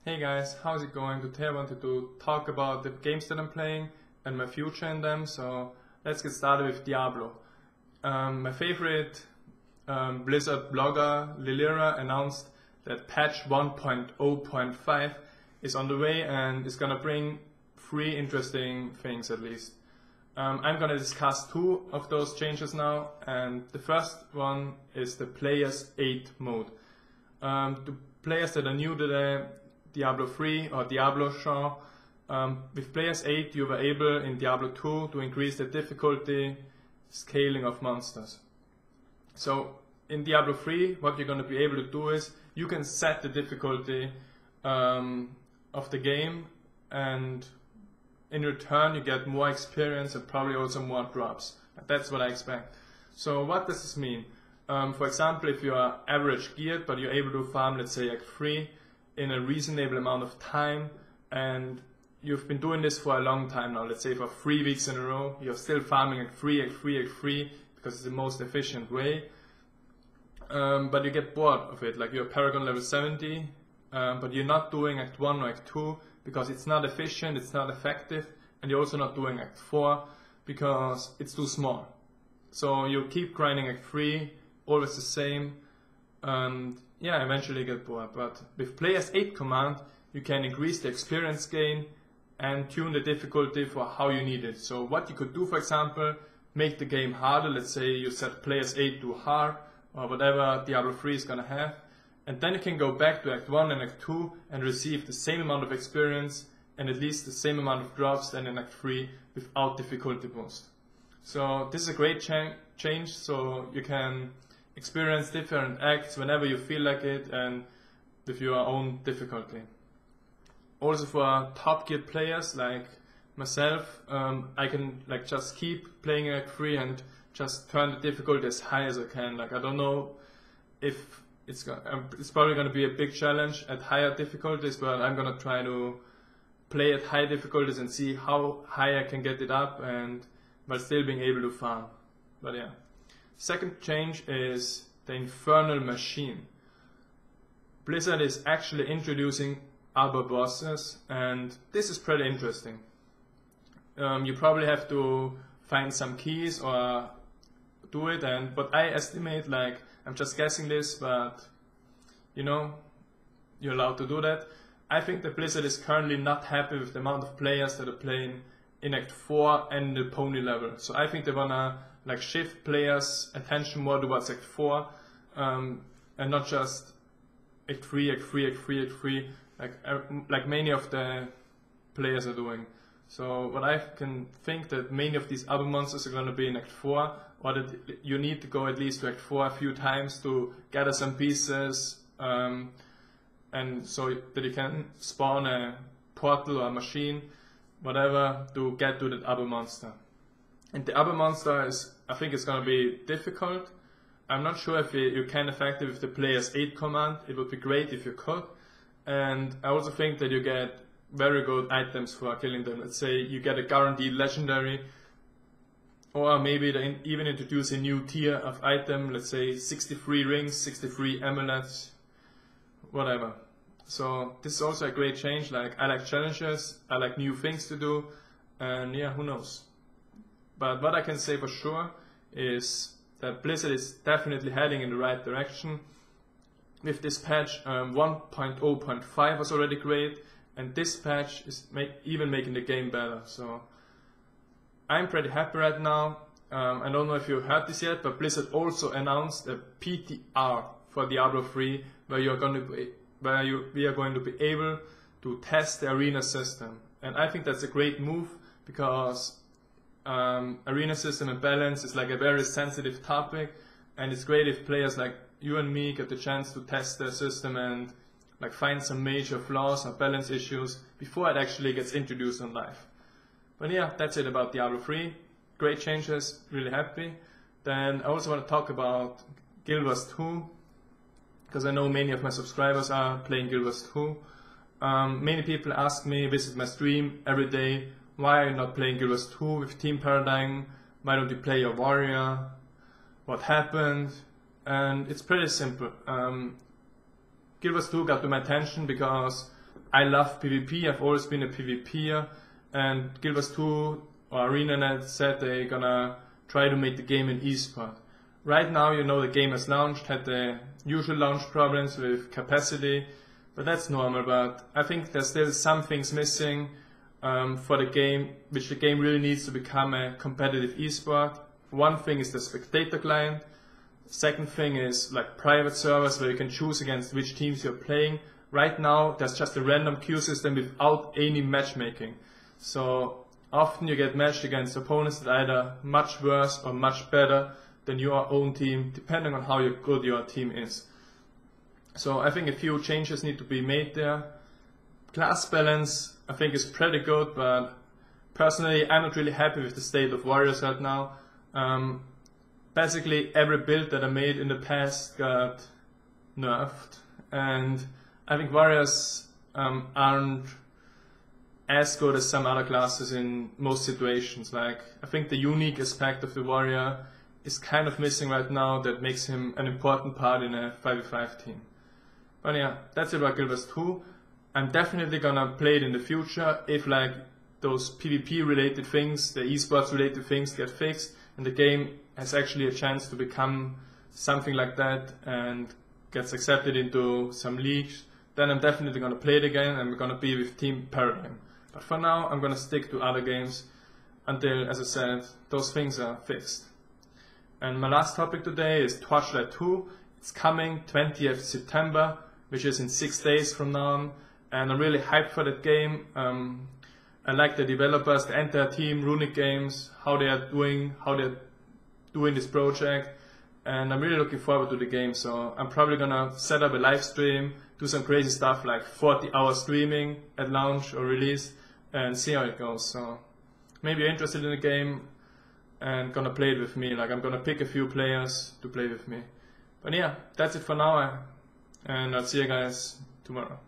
Hey guys, how's it going? Today I wanted to talk about the games that I'm playing and my future in them, so let's get started with Diablo. My favorite Blizzard blogger, Lilira, announced that patch 1.0.5 is on the way and is gonna bring 3 interesting things at least. I'm gonna discuss 2 of those changes now, and the first one is the Players 8 mode. To players that are new to the Diablo 3 or Diablo genre, with Players 8 you were able in Diablo 2 to increase the difficulty scaling of monsters. So in Diablo 3 what you're going to be able to do is you can set the difficulty of the game, and in return you get more experience and probably also more drops. That's what I expect. So what does this mean? For example, if you are average geared but you're able to farm, let's say, Act 3 in a reasonable amount of time, and you've been doing this for a long time now, let's say for 3 weeks in a row, you're still farming Act 3, Act 3, Act 3 because it's the most efficient way, but you get bored of it, like you're Paragon level 70, but you're not doing Act 1 or Act 2 because it's not efficient, it's not effective, and you're also not doing Act 4 because it's too small. So you keep grinding Act 3, always the same, and yeah, eventually get bored. But with Players 8 command you can increase the experience gain and tune the difficulty for how you need it. So what you could do, for example, make the game harder. Let's say you set Players 8 to hard or whatever Diablo 3 is gonna have, and then you can go back to Act 1 and Act 2 and receive the same amount of experience and at least the same amount of drops than in Act 3 without difficulty boost. So this is a great change, so you can experience different acts whenever you feel like it and with your own difficulty. Also for top geared players like myself, I can just keep playing Act 3 and just turn the difficulty as high as I can. I don't know if it's probably going to be a big challenge at higher difficulties, but I'm going to try to play at high difficulties and see how high I can get it up and while still being able to farm. But yeah. Second change is the Infernal machine. Blizzard is actually introducing other bosses, and this is pretty interesting. You probably have to find some keys or do it, but I estimate, I'm just guessing this, but you know, you're allowed to do that. I think that Blizzard is currently not happy with the amount of players that are playing in Act 4 and the pony level. So I think they wanna shift players' attention more towards Act 4 and not just Act 3, Act 3, Act 3, Act 3, like many of the players are doing. So what I can think that many of these other monsters are going to be in Act 4, or that you need to go at least to Act 4 a few times to gather some pieces, and so that you can spawn a portal or a machine, whatever, to get to that other monster. And the other monster I think it's going to be difficult. I'm not sure if you can affect it with the Players 8 command. It would be great if you could. And I also think that you get very good items for killing them. Let's say you get a guaranteed legendary, or maybe they even introduce a new tier of item, let's say 63 rings, 63 amulets, whatever. So this is also a great change. I like challenges, I like new things to do, and yeah, who knows. But what I can say for sure is that Blizzard is definitely heading in the right direction. With this patch, 1.0.5 was already great, and this patch is even making the game better. So I'm pretty happy right now. I don't know if you heard this yet, but Blizzard also announced a PTR for Diablo 3, where we are going to be able to test the arena system. And I think that's a great move because arena system and balance is a very sensitive topic, and it's great if players like you and me get the chance to test the system and find some major flaws or balance issues before it actually gets introduced on live. But yeah, that's it about Diablo 3. Great changes, really happy. Then I also want to talk about Guild Wars 2, because I know many of my subscribers are playing Guild Wars 2. Many people ask me, visit my stream every day, why are you not playing Guild Wars 2 with Team Paradigm? Why don't you play your warrior? What happened? And it's pretty simple. Guild Wars 2 got to my attention because I love PvP, I've always been a PvPer, and GW2 or ArenaNet said they're gonna try to make the game an esport. Right now, you know, the game has launched, had the usual launch problems with capacity, but that's normal. But I think there's still some things missing for the game, which the game really needs to become a competitive esport. One thing is the spectator client. Second thing is like private servers where you can choose against which teams you're playing. Right now, there's just a random queue system without any matchmaking. So often you get matched against opponents that are either much worse or much better than your own team, depending on how good your team is. So I think a few changes need to be made there. Class balance I think is pretty good, but personally I'm not really happy with the state of warriors right now. Basically every build that I made in the past got nerfed, and I think warriors aren't as good as some other classes in most situations. Like, I think the unique aspect of the warrior is kind of missing right now that makes him an important part in a 5v5 team. But yeah, that's it about GW2. I'm definitely gonna play it in the future if like those PvP related things, the esports related things get fixed and the game has actually a chance to become something like that and gets accepted into some leagues. Then I'm definitely gonna play it again and we're gonna be with Team Paradigm. But for now I'm gonna stick to other games until, as I said, those things are fixed. And my last topic today is Torchlight 2. It's coming 20th September, which is in 6 days from now on, and I'm really hyped for that game. I like the developers, the entire team, Runic Games, how they're doing this project, and I'm really looking forward to the game. So I'm probably gonna set up a live stream, do some crazy stuff like 40-hour streaming at launch or release, and see how it goes. So maybe you're interested in the game and gonna play it with me. Like, I'm gonna pick a few players to play with me. But yeah, that's it for now, and I'll see you guys tomorrow.